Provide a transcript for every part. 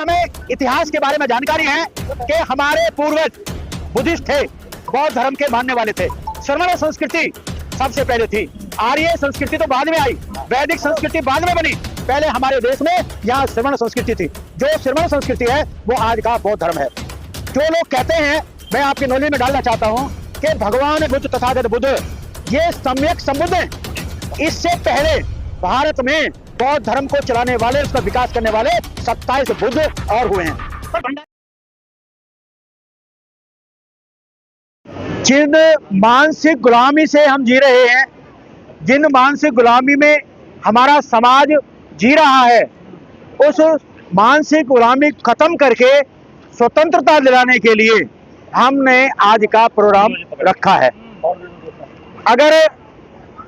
हमें इतिहास के बारे में जानकारी है कि हमारे पूर्वज बुद्धिस्ट थे, बौद्ध धर्म के मानने वाले थे। श्रमण संस्कृति सबसे पहले थी, आर्य संस्कृति तो बाद में आई, वैदिक संस्कृति बाद में बनी। पहले हमारे देश में यहाँ श्रमण संस्कृति थी। जो श्रमण संस्कृति है वो आज का बौद्ध धर्म है। जो लोग कहते हैं, मैं आपकी नॉलेज में डालना चाहता हूँ कि भगवान बुद्ध तथागत बुद्ध ये सम्यक संबुद्ध हैं। इससे पहले भारत में बौद्ध धर्म को चलाने वाले, उसका विकास करने वाले 27 बुद्ध और हुए हैं। जिन मानसिक गुलामी से हम जी रहे हैं, जिन मानसिक गुलामी में हमारा समाज जी रहा है, उस मानसिक गुलामी खत्म करके स्वतंत्रता दिलाने के लिए हमने आज का प्रोग्राम रखा है। अगर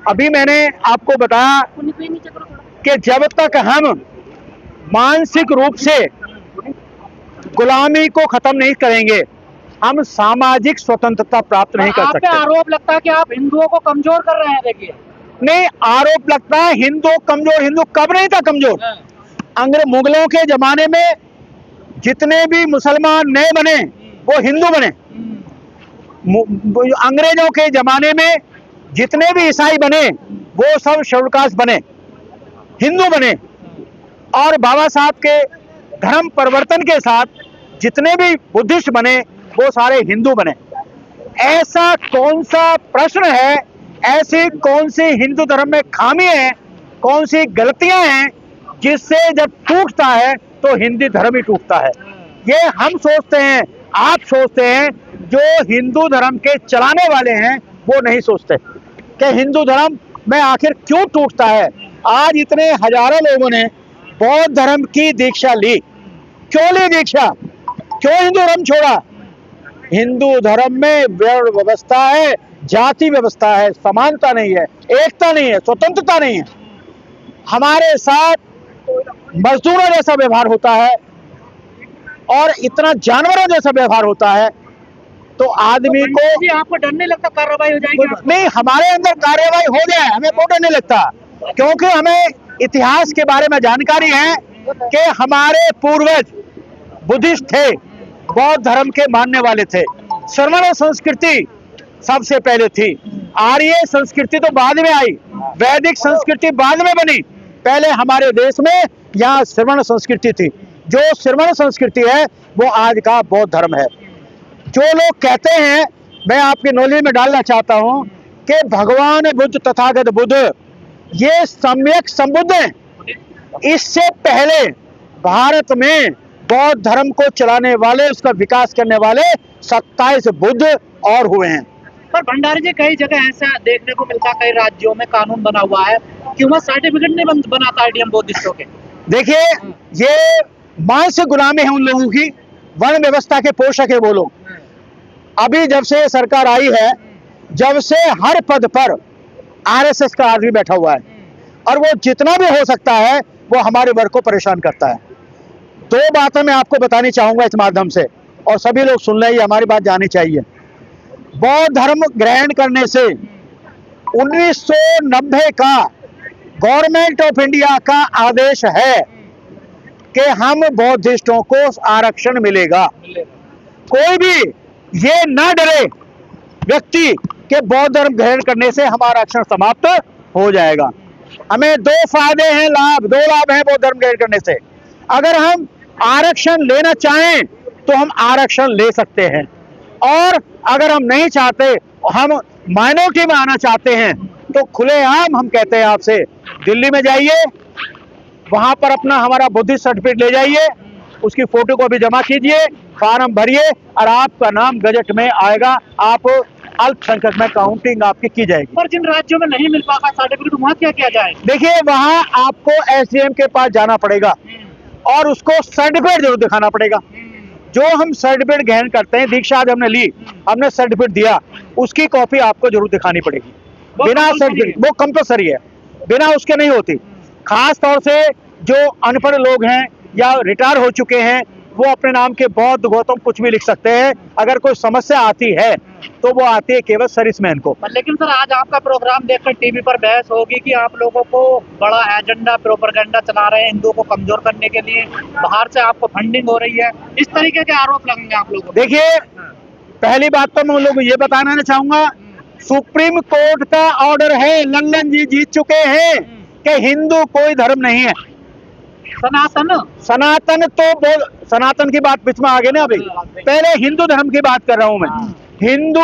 अभी मैंने आपको बताया कि जब तक हम मानसिक रूप से गुलामी को खत्म नहीं करेंगे, हम सामाजिक स्वतंत्रता प्राप्त नहीं कर सकते। आरोप लगता है कि आप हिंदुओं को कमजोर कर रहे हैं। देखिए, नहीं, आरोप लगता है हिंदू कमजोर। हिंदू कब नहीं था कमजोर? मुगलों के जमाने में जितने भी मुसलमान नए बने वो हिंदू बने। अंग्रेजों के जमाने में जितने भी ईसाई बने वो सब शेड्यूल कास्ट बने, हिंदू बने। और बाबा साहब के धर्म परिवर्तन के साथ जितने भी बुद्धिस्ट बने वो सारे हिंदू बने। ऐसा कौन सा प्रश्न है, ऐसी कौन सी हिंदू धर्म में खामी है, कौन सी गलतियां हैं जिससे जब टूटता है तो हिंदू धर्म ही टूटता है? ये हम सोचते हैं, आप सोचते हैं, जो हिंदू धर्म के चलाने वाले हैं वो नहीं सोचते कि हिंदू धर्म में आखिर क्यों टूटता है। आज इतने हजारों लोगों ने बौद्ध धर्म की दीक्षा ली, क्यों ली दीक्षा? क्यों हिंदू धर्म छोड़ा? हिंदू धर्म में वर्ण व्यवस्था है, जाति व्यवस्था है, समानता नहीं है, एकता नहीं है, स्वतंत्रता नहीं है। हमारे साथ मजदूरों जैसा व्यवहार होता है और इतना जानवरों जैसा व्यवहार होता है। तो आदमी को आपको डर नहीं लगता कार्रवाई हो जाएगी? नहीं, हमारे अंदर कार्रवाई हो जाए हमें कोई डर नहीं लगता, क्योंकि हमें इतिहास के बारे में जानकारी है कि हमारे पूर्वज बुद्धिस्ट थे, बौद्ध धर्म के मानने वाले थे। श्रमण संस्कृति सबसे पहले थी, आर्य संस्कृति तो बाद में आई, वैदिक संस्कृति बाद में बनी। पहले हमारे देश में यहाँ श्रमण संस्कृति थी। जो श्रमण संस्कृति है वो आज का बौद्ध धर्म है। जो लोग कहते हैं, मैं आपकी नॉलेज में डालना चाहता हूँ कि भगवान बुद्ध तथागत बुद्ध ये सम्यक संबुद्ध हैं। इससे पहले भारत में बौद्ध धर्म को चलाने वाले, उसका विकास करने वाले 27 बुद्ध और हुए हैं। पर भंडारी जी, कई जगह ऐसा देखने को मिलता है, कई राज्यों में कानून बना हुआ है कि वहाँ सर्टिफिकेट नहीं बनाता आईडीएम बुद्धिस्टों के। देखिए, ये मानसिक गुलामी है उन लोगों की, वर्ण व्यवस्था के पोषक है वो लोग। अभी जब से सरकार आई है, जब से हर पद पर आरएसएस का आदमी बैठा हुआ है और वो जितना भी हो सकता है वो हमारे वर्ग को परेशान करता है। दो बातें मैं आपको बतानी चाहूंगा इस माध्यम से, और सभी लोग सुन रहे हैं, हमारी बात जानी चाहिए। बौद्ध धर्म ग्रहण करने से 1990 का गवर्नमेंट ऑफ इंडिया का आदेश है कि हम बौद्धिस्टों को आरक्षण मिलेगा। कोई भी ये ना डरे व्यक्ति के बौद्ध धर्म ग्रहण करने से हमारा आरक्षण समाप्त हो जाएगा। हमें दो फायदे हैं, दो लाभ हैं बौद्ध धर्म ग्रहण करने से। अगर हम आरक्षण लेना चाहें तो हम आरक्षण ले सकते हैं, और अगर हम नहीं चाहते, हम माइनॉरिटी में आना चाहते हैं, तो खुलेआम हम कहते हैं आपसे, दिल्ली में जाइए, वहां पर अपना हमारा बुद्धिस्ट सर्टिफिकेट ले जाइए, उसकी फोटो को भी जमा कीजिए, फॉर्म भरिए और आपका नाम गजट में आएगा। आप अल्पसंख्यक में काउंटिंग आपकी की जाएगी। पर जिन राज्यों में नहीं मिल पाता सर्टिफिकेट, वहाँ क्या किया जाए? देखिए, वहां आपको एसडीएम के पास जाना पड़ेगा और उसको सर्टिफिकेट जरूर दिखाना पड़ेगा। जो हम सर्टिफिकेट ग्रहण करते हैं, दीक्षा आज हमने ली, हमने सर्टिफिकेट दिया, उसकी कॉपी आपको जरूर दिखानी पड़ेगी। बिना सर्टिफिकेट, वो कंपल्सरी है, बिना उसके नहीं होती। खास तौर से जो अनपढ़ लोग हैं या रिटायर हो चुके हैं, वो अपने नाम के बौद्ध गौतम कुछ भी लिख सकते हैं। अगर कोई समस्या आती है तो वो आती है केवल सर्विसमैन को। लेकिन सर आज आपका प्रोग्राम देखकर टीवी पर बहस होगी कि आप लोगों को बड़ा एजेंडा प्रोपेगेंडा चला रहे हैं हिंदुओं को कमजोर करने के लिए, बाहर से आपको फंडिंग हो रही है, इस तरीके के आरोप लगेंगे आप लोगों को। देखिए, पहली बात तो मैं उन लोगों को ये बताना चाहूंगा, सुप्रीम कोर्ट का ऑर्डर है, लल्लन जी जीत चुके हैं कि हिंदू कोई धर्म नहीं है। सनातन तो सनातन की बात बीच में आ गई ना। अभी पहले हिंदू धर्म की बात कर रहा हूं मैं। हिंदू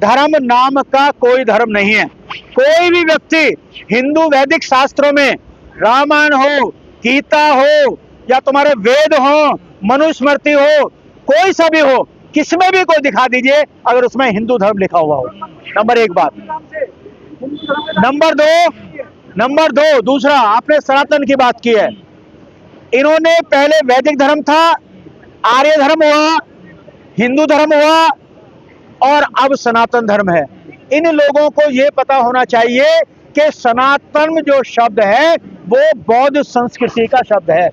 धर्म नाम का कोई धर्म नहीं है। कोई भी व्यक्ति हिंदू वैदिक शास्त्रों में रामायण हो, गीता हो, या तुम्हारे वेद हो, मनुस्मृति हो, कोई सा भी हो, किसमें भी कोई दिखा दीजिए अगर उसमें हिंदू धर्म लिखा हुआ हो। नंबर एक बात। नंबर दो दूसरा, आपने सनातन की बात की है। इन्होंने पहले वैदिक धर्म था, आर्य धर्म हुआ, हिंदू धर्म हुआ, और अब सनातन धर्म है। इन लोगों को यह पता होना चाहिए कि सनातन जो शब्द है वो बौद्ध संस्कृति का शब्द है,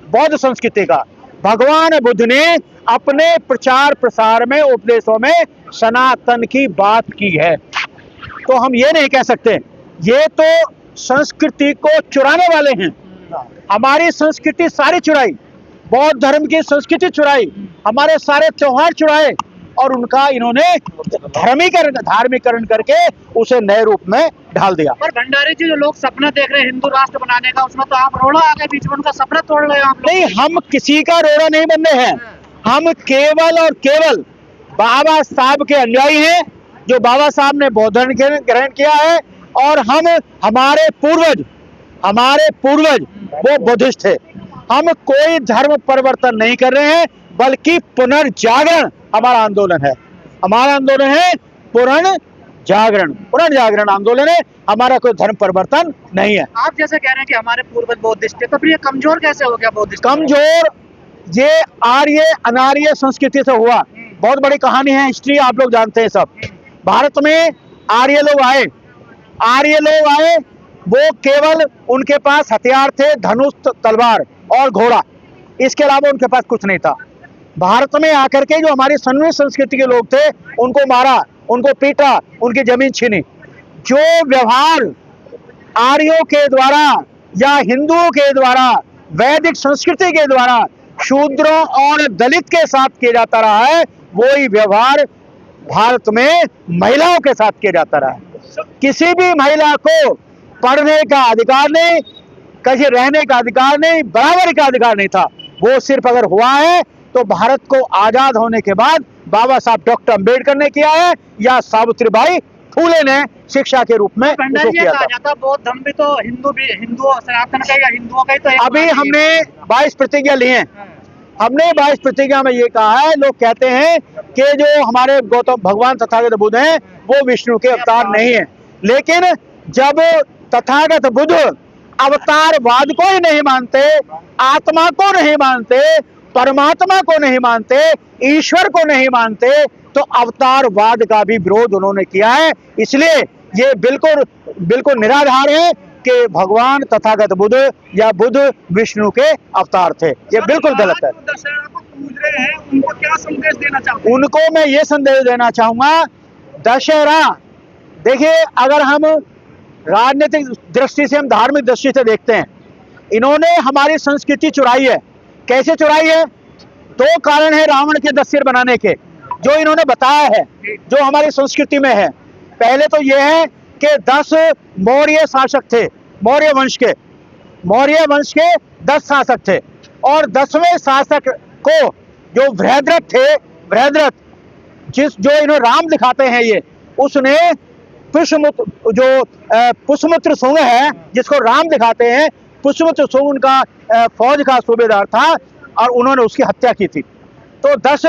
बौद्ध संस्कृति का। भगवान बुद्ध ने अपने प्रचार प्रसार में, उपदेशों में सनातन की बात की है। तो हम ये नहीं कह सकते ये तो संस्कृति को चुराने वाले हैं। हमारी संस्कृति सारी चुराई, बौद्ध धर्म की संस्कृति चुराई, हमारे सारे त्योहार चुराए, और उनका इन्होंने धार्मिकरण करके उसे नए रूप में ढाल दिया। पर भंडारी जी, जो लोग सपना देख रहे हैं हिंदू राष्ट्र बनाने का, उसमें तो आप रोड़ा आ गए बीच में, उनका सपना तोड़ रहे हो आप लोग। नहीं, हम किसी का रोड़ा नहीं बन रहे हैं। हम केवल और केवल बाबा साहब के अनुयायी हैं, जो बाबा साहब ने बौद्ध धर्म ग्रहण किया है, और हमारे पूर्वज वो बुद्धिस्ट थे। हम कोई धर्म परिवर्तन नहीं कर रहे हैं, बल्कि पुनर्जागरण हमारा आंदोलन है। हमारा आंदोलन है पुनर्जागरण आंदोलन है। हमारा कोई धर्म परिवर्तन नहीं है। आप जैसे कह रहे हैं कि हमारे पूर्वज बौद्धिस्ट थे, तो फिर ये कमजोर कैसे हो गया बौद्धिस्ट? कमजोर ये आर्य अनार्य संस्कृति से हुआ। बहुत बड़ी कहानी है, हिस्ट्री आप लोग जानते हैं सब। भारत में आर्य लोग आए, वो केवल उनके पास हथियार थे, धनुष, तलवार और घोड़ा, इसके अलावा उनके पास कुछ नहीं था। भारत में आकर के जो हमारी सन्वी संस्कृति के लोग थे, उनको मारा, उनको पीटा, उनकी जमीन छीनी। जो व्यवहार आर्यों के द्वारा या हिंदुओं के द्वारा, वैदिक संस्कृति के द्वारा शूद्रों और दलित के साथ किया जाता रहा है, वही व्यवहार भारत में महिलाओं के साथ किया जाता रहा है। किसी भी महिला को पढ़ने का अधिकार नहीं, कहीं रहने का अधिकार नहीं, बराबरी का अधिकार नहीं था। वो सिर्फ अगर हुआ है तो भारत को आजाद होने के बाद बाबा साहब डॉक्टर अंबेडकर ने किया है, या सावित्रीबाई फूले ने शिक्षा के रूप में उसको किया था। बौद्ध धर्म भी तो हिंदू सनातन का या हिंदुओं का ही तो। अभी हमने 22 प्रतिज्ञा ली है। हमने 22 प्रतिज्ञा में ये कहा है, लोग कहते हैं कि जो हमारे गौतम भगवान तथागत बुद्ध हैं वो विष्णु के अवतार नहीं है। लेकिन जब तथागत बुद्ध अवतारवाद को ही नहीं मानते, आत्मा को नहीं मानते, परमात्मा को नहीं मानते, ईश्वर को नहीं मानते, तो अवतारवाद का भी विरोध उन्होंने किया है। इसलिए ये बिल्कुल निराधार है कि भगवान तथागत बुद्ध या बुद्ध विष्णु के अवतार थे। ये बिल्कुल गलत है। दशहरा को पूज रहे हैं, उनको क्या संदेश देना चाहते हैं? उनको मैं ये संदेश देना चाहूंगा, दशहरा, देखिए, अगर हम राजनीतिक दृष्टि से, हम धार्मिक दृष्टि से देखते हैं, इन्होंने हमारी संस्कृति चुराई है। कैसे चुराई है? 2 कारण है रावण के 10 सिर बनाने के, जो इन्होंने बताया है, जो हमारी संस्कृति में है। पहले तो यह है कि 10 मौर्य शासक थे, मौर्य वंश के 10 शासक थे, और 10वें शासक को जो बृहद्रथ थे, जो इन्होंने राम दिखाते हैं, ये उसने पुष्यमित्र शुंग है, जिसको राम दिखाते हैं, पुष्यमित्र शुंग उनका फौज का सूबेदार था, और उन्होंने उसकी हत्या की थी। तो 10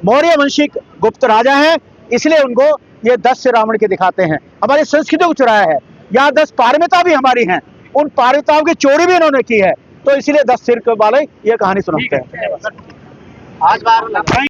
मौर्य वंशी गुप्त राजा हैं, इसलिए उनको ये 10 से रावण के दिखाते हैं। हमारी संस्कृति को चुराया है। यहाँ 10 पारमिता भी हमारी हैं, उन पारमिताओं की चोरी भी इन्होंने की है, तो इसलिए 10 सिर वाले ये कहानी सुनाते हैं। आज बार